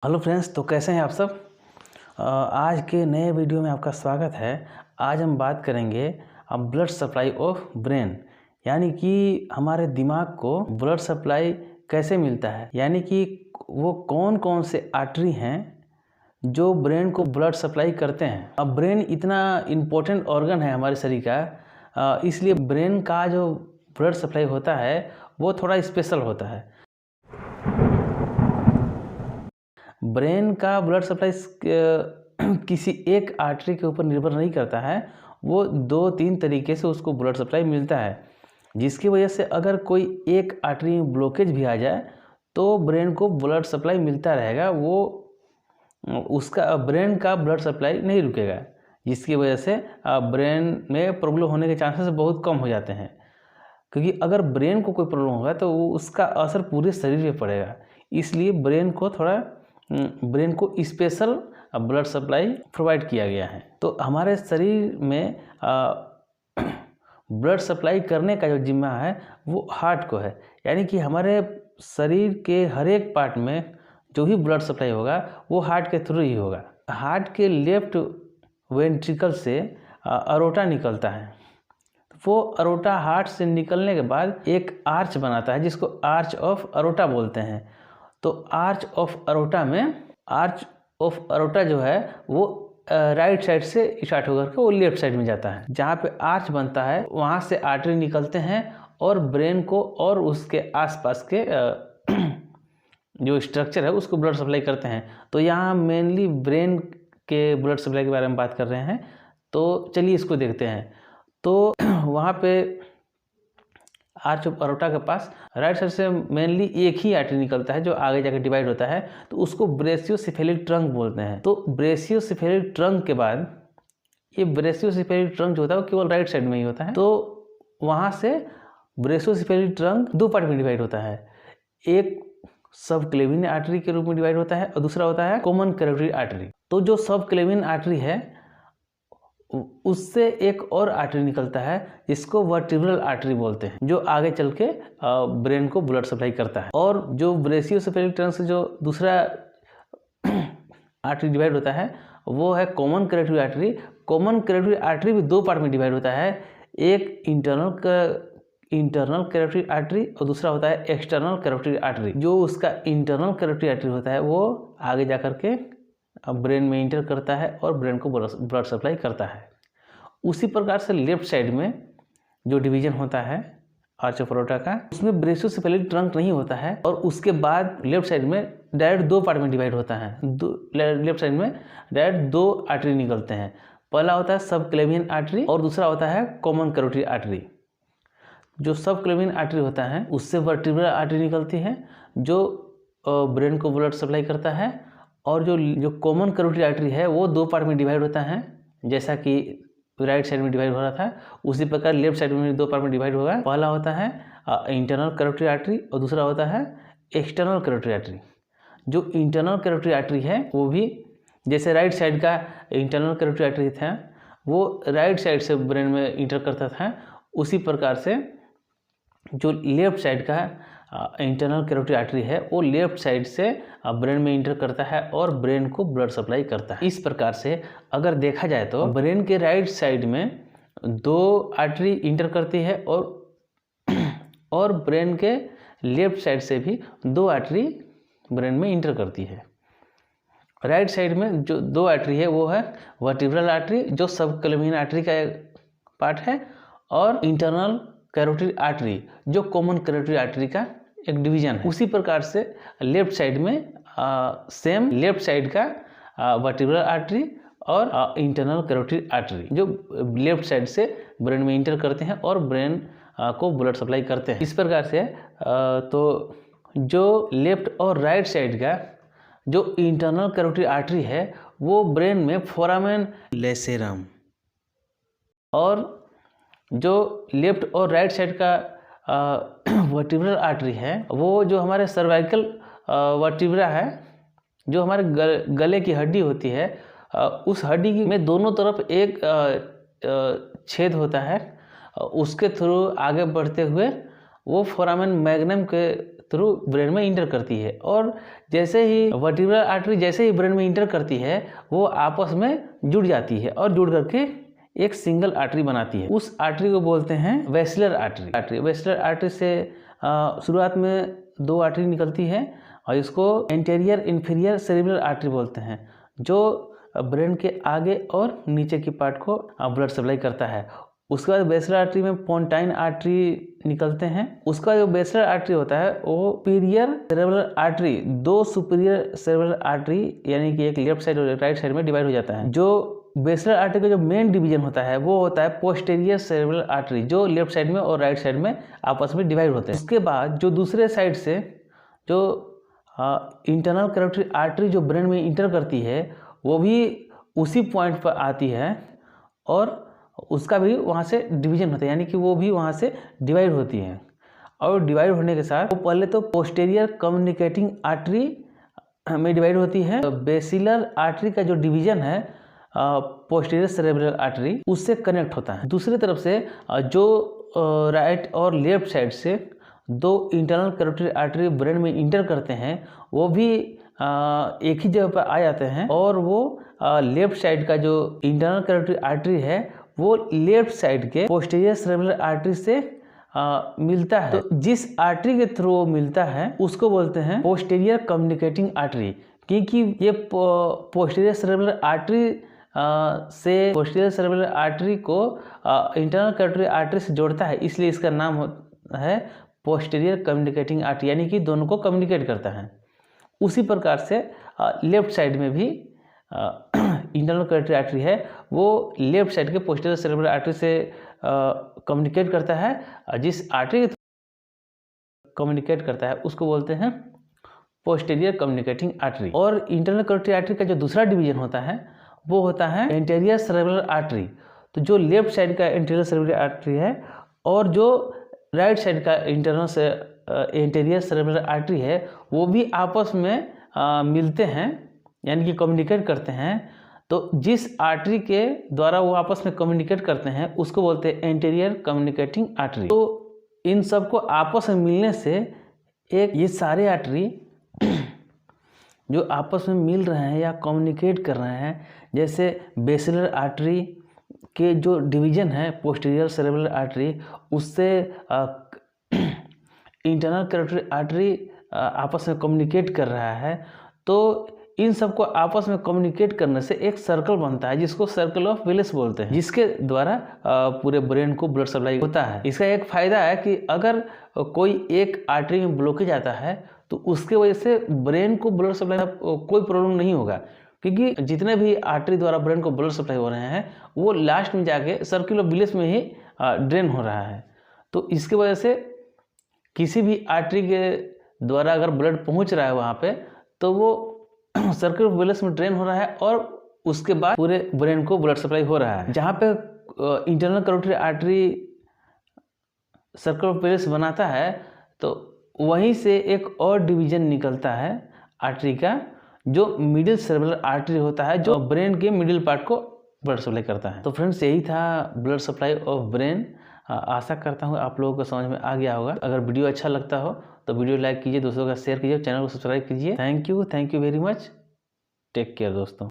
Hello friends, तो कैसे हैं आप सब। आज के नए वीडियो में आपका स्वागत है। आज हम बात करेंगे ब्लड सप्लाई ऑफ ब्रेन, यानी कि हमारे दिमाग को ब्लड सप्लाई कैसे मिलता है, यानी कि वो कौन कौन से आर्टरी हैं जो ब्रेन को ब्लड सप्लाई करते हैं। अब ब्रेन इतना इम्पोर्टेंट ऑर्गन है हमारे शरीर का, इसलिए ब्रेन का जो ब्लड सप्लाई होता है वो थोड़ा स्पेशल होता है। ब्रेन का ब्लड सप्लाई किसी एक आर्टरी के ऊपर निर्भर नहीं करता है, वो 2-3 तरीके से उसको ब्लड सप्लाई मिलता है, जिसकी वजह से अगर कोई एक आर्टरी में ब्लॉकेज भी आ जाए तो ब्रेन को ब्लड सप्लाई मिलता रहेगा, वो उसका ब्रेन का ब्लड सप्लाई नहीं रुकेगा, जिसकी वजह से ब्रेन में प्रॉब्लम होने के चांसेस बहुत कम हो जाते हैं। क्योंकि अगर ब्रेन को कोई प्रॉब्लम होगा तो वो उसका असर पूरे शरीर पे पड़ेगा, इसलिए ब्रेन को स्पेशल ब्लड सप्लाई प्रोवाइड किया गया है। तो हमारे शरीर में ब्लड सप्लाई करने का जो जिम्मा है वो हार्ट को है, यानी कि हमारे शरीर के हर एक पार्ट में जो भी ब्लड सप्लाई होगा वो हार्ट के थ्रू ही होगा। हार्ट के लेफ्ट वेंट्रिकल से अरोटा निकलता है। वो अरोटा हार्ट से निकलने के बाद एक आर्च बनाता है, जिसको आर्च ऑफ अरोटा बोलते हैं। तो आर्च ऑफ अरोटा जो है वो राइट साइड से स्टार्ट होकर के वो लेफ्ट साइड में जाता है। जहाँ पे आर्च बनता है वहाँ से आर्टरी निकलते हैं और ब्रेन को और उसके आसपास के जो स्ट्रक्चर है उसको ब्लड सप्लाई करते हैं। तो यहाँ मेनली ब्रेन के ब्लड सप्लाई के बारे में बात कर रहे हैं, तो चलिए इसको देखते हैं। तो वहाँ पे आर्च ऑफ अरोटा के पास राइट साइड से मेनली एक ही आर्टरी निकलता है जो आगे जाकर डिवाइड होता है, तो उसको ब्रेशियोसेफेलिक ट्रंक बोलते हैं। तो ब्रेशियोसेफेलिक ट्रंक के बाद ये ब्रेशियोसेफेलिक ट्रंक जो होता है वो केवल राइट साइड में ही होता है। तो वहाँ से ब्रेशियोसेफेलिक ट्रंक 2 पार्ट में डिवाइड होता है, एक सब क्लेविन आर्टरी के रूप में डिवाइड होता है और दूसरा होता है कॉमन कैरोटिड आर्टरी। तो जो सब क्लेविन आर्टरी है उससे एक और आर्टरी निकलता है जिसको वर्टिब्रल आर्टरी बोलते हैं, जो आगे चल के ब्रेन को ब्लड सप्लाई करता है। और जो ब्रेशियोसेफेलिक ट्रंक से जो दूसरा आर्टरी डिवाइड होता है वो है common carotid artery. Common carotid artery भी 2 पार्ट में डिवाइड होता है, एक इंटरनल कैरोटिड आर्टरी और दूसरा होता है एक्सटर्नल कैरोटिड आर्टरी। जो उसका इंटरनल कैरोटिड आर्टरी होता है वो आगे जा करके ब्रेन में इंटर करता है और ब्रेन को ब्लड सप्लाई करता है। उसी प्रकार से लेफ्ट साइड में जो डिवीजन होता है आर्च ऑफ अरोटा का, उसमें ब्रेशियोसेफेलिक ट्रंक नहीं होता है और उसके बाद लेफ्ट साइड में डायरेक्ट 2 पार्ट में डिवाइड होता है। लेफ्ट साइड में डायरेक्ट 2 आर्टरी निकलते हैं, पहला होता है सब क्लेवियन आर्टरी और दूसरा होता है कॉमन कैरोटिड आर्टरी। जो सब क्लेवियन आर्टरी होता है उससे वर्टिब्रल आर्टरी निकलती है जो ब्रेन को ब्लड सप्लाई करता है, और जो कॉमन कैरोटिड आर्टरी है वो 2 पार्ट में डिवाइड होता है, जैसा कि राइट साइड में डिवाइड हो रहा था उसी प्रकार लेफ्ट साइड में 2 पार्ट में डिवाइड होगा। पहला होता है इंटरनल कैरोटिड आर्टरी और दूसरा होता है एक्सटर्नल कैरोटिड आर्टरी। जो इंटरनल कैरोटिड आर्टरी है वो भी जैसे राइट साइड का इंटरनल कैरोटिड आर्टरी था वो राइट साइड से ब्रेन में इंटर करता था, उसी प्रकार से जो लेफ्ट साइड का इंटरनल कैरोटिड आर्टरी है वो लेफ्ट साइड से ब्रेन में इंटर करता है और ब्रेन को ब्लड सप्लाई करता है। इस प्रकार से अगर देखा जाए तो ब्रेन के राइट साइड में 2 आर्टरी इंटर करती है और ब्रेन के लेफ्ट साइड से भी 2 आर्टरी ब्रेन में इंटर करती है। राइट साइड में जो 2 आर्टरी है वो है वर्टिब्रल आर्टरी जो सब क्लेवियन आर्टरी का पार्ट है, और इंटरनल कैरोटिड आर्टरी जो कॉमन कैरोटिड आर्टरी का एक डिवीजन है। उसी प्रकार से लेफ्ट साइड में सेम लेफ्ट साइड का वर्टिब्रल आर्टरी और इंटरनल कैरोटिड आर्टरी जो लेफ्ट साइड से ब्रेन में इंटर करते हैं और ब्रेन को ब्लड सप्लाई करते हैं। इस प्रकार से तो जो लेफ्ट और राइट साइड का जो इंटरनल कैरोटिड आर्टरी है वो ब्रेन में फोरामेन लेसेरम, और जो लेफ्ट और राइट साइड का वर्टिब्रल आर्टरी है वो जो हमारे सर्वाइकल वर्टिब्रा है, जो हमारे गले की हड्डी होती है, उस हड्डी की में दोनों तरफ एक छेद होता है, उसके थ्रू आगे बढ़ते हुए वो फोरामेन मैग्नम के थ्रू ब्रेन में इंटर करती है, और जैसे ही वर्टिब्रल आर्टरी जैसे ही ब्रेन में इंटर करती है वो आपस में जुड़ जाती है और जुड़ करके एक सिंगल आर्टरी बनाती है। उस आर्टरी को बोलते हैं वेस्कुलर आर्टरी। वेस्कुलर आर्टरी से शुरुआत में 2 आर्टरी निकलती है और इसको एंटीरियर इंफीरियर सेरेब्रल आर्टरी बोलते हैं, जो ब्रेन के आगे और नीचे की पार्ट को ब्लड सप्लाई करता है। उसके बाद वेस्कुलर आर्टरी में पोंटाइन आर्टरी निकलते हैं। उसका जो वेस्कुलर आर्टरी होता है वो superior cerebral artery, 2 superior cerebral artery यानी कि एक लेफ्ट साइड और राइट साइड में डिवाइड हो जाता है। जो वेस्कुलर आर्टरी का जो मेन डिवीजन होता है वो होता है पोस्टीरियर सेरेब्रल आर्टरी, जो लेफ्ट साइड में और राइट साइड में आपस में डिवाइड होते हैं। उसके बाद जो दूसरे साइड से जो इंटरनल कैरोटिड आर्टरी जो ब्रेन में इंटर करती है वो भी उसी पॉइंट पर आती है और उसका भी वहाँ से डिवीजन होता है, यानी कि वो भी वहाँ से डिवाइड होती है। और डिवाइड होने के साथ वो पहले तो पोस्टीरियर कम्युनिकेटिंग आर्टरी में डिवाइड होती है। बेसिलर आर्टरी का जो डिवीजन है पोस्टीरियर सेरेब्रल आर्टरी उससे कनेक्ट होता है। दूसरी तरफ से जो राइट और लेफ्ट साइड से 2 इंटरनल कैरोटिड आर्टरी ब्रेन में इंटर करते हैं वो भी एक ही जगह पर आ जाते हैं, और वो लेफ्ट साइड का जो इंटरनल कैरोटिड आर्टरी है वो लेफ्ट साइड के पोस्टीरियर सेरेब्रल आर्टरी से मिलता है। तो जिस आर्टरी के थ्रू वो मिलता है उसको बोलते हैं पोस्टीरियर कम्युनिकेटिंग आर्टरी, क्योंकि ये पोस्टीरियर सेरेब्रल आर्टरी से पोस्टीरियर सेरेब्रल आर्टरी को इंटरनल कैरोटिड आर्टरी से जोड़ता है, इसलिए इसका नाम है पोस्टीरियर कम्युनिकेटिंग आर्टरी, यानी कि दोनों को कम्युनिकेट करता है। उसी प्रकार से लेफ्ट साइड में भी इंटरनल कैरोटिड आर्टरी है वो लेफ्ट साइड के पोस्टीरियर सेरेब्रल आर्टरी से कम्युनिकेट करता है। जिस आर्टरी कम्युनिकेट करता है उसको बोलते हैं पोस्टीरियर कम्युनिकेटिंग आर्टरी। और इंटरनल कैरोटिड आर्टरी का जो दूसरा डिवीजन होता है वो होता है एंटीरियर सेरेब्रल आर्टरी। तो जो लेफ्ट साइड का एंटीरियर सेरेब्रल आर्टरी है और जो राइट साइड का एंटीरियर सेरेब्रल आर्टरी है वो भी आपस में मिलते हैं, यानी कि कम्युनिकेट करते हैं। तो जिस आर्टरी के द्वारा वो आपस में कम्युनिकेट करते हैं उसको बोलते हैं एंटीरियर कम्युनिकेटिंग आर्टरी। तो इन सबको आपस में मिलने से एक ये सारे आर्टरी जो आपस में मिल रहे हैं या कम्युनिकेट कर रहे हैं, जैसे बेसिलर आर्टरी के जो डिवीजन है पोस्टीरियर सेरेब्रल आर्टरी उससे इंटरनल कैरोटिड आर्टरी आपस में कम्युनिकेट कर रहा है। तो इन सबको आपस में कम्युनिकेट करने से एक सर्कल बनता है जिसको सर्कल ऑफ विलेस बोलते हैं, जिसके द्वारा पूरे ब्रेन को ब्लड सप्लाई होता है। इसका एक फायदा है कि अगर कोई एक आर्टरी में ब्लॉकेज आता है तो उसके वजह से ब्रेन को ब्लड सप्लाई कोई प्रॉब्लम नहीं होगा, क्योंकि जितने भी आर्टरी द्वारा ब्रेन को ब्लड सप्लाई हो रहे हैं वो लास्ट में जाके सर्कल ऑफ विलेस में ही ड्रेन हो रहा है। तो इसके वजह से किसी भी आर्टरी के द्वारा अगर ब्लड पहुंच रहा है वहाँ पे तो वो सर्कल ऑफ विलेस में ड्रेन हो रहा है और उसके बाद पूरे ब्रेन को ब्लड सप्लाई हो रहा है। जहाँ पे internal carotid artery circle of Willis बनाता है तो वहीं से एक और डिवीजन निकलता है आर्टरी का, जो मिडिल सेरेब्रल आर्टरी होता है, जो ब्रेन के मिडिल पार्ट को ब्लड सप्लाई करता है। तो फ्रेंड्स यही था ब्लड सप्लाई ऑफ ब्रेन। आशा करता हूँ आप लोगों को समझ में आ गया होगा। अगर वीडियो अच्छा लगता हो तो वीडियो लाइक कीजिए, दोस्तों का शेयर कीजिए, चैनल को सब्सक्राइब कीजिए। Thank you very much. Take care दोस्तों।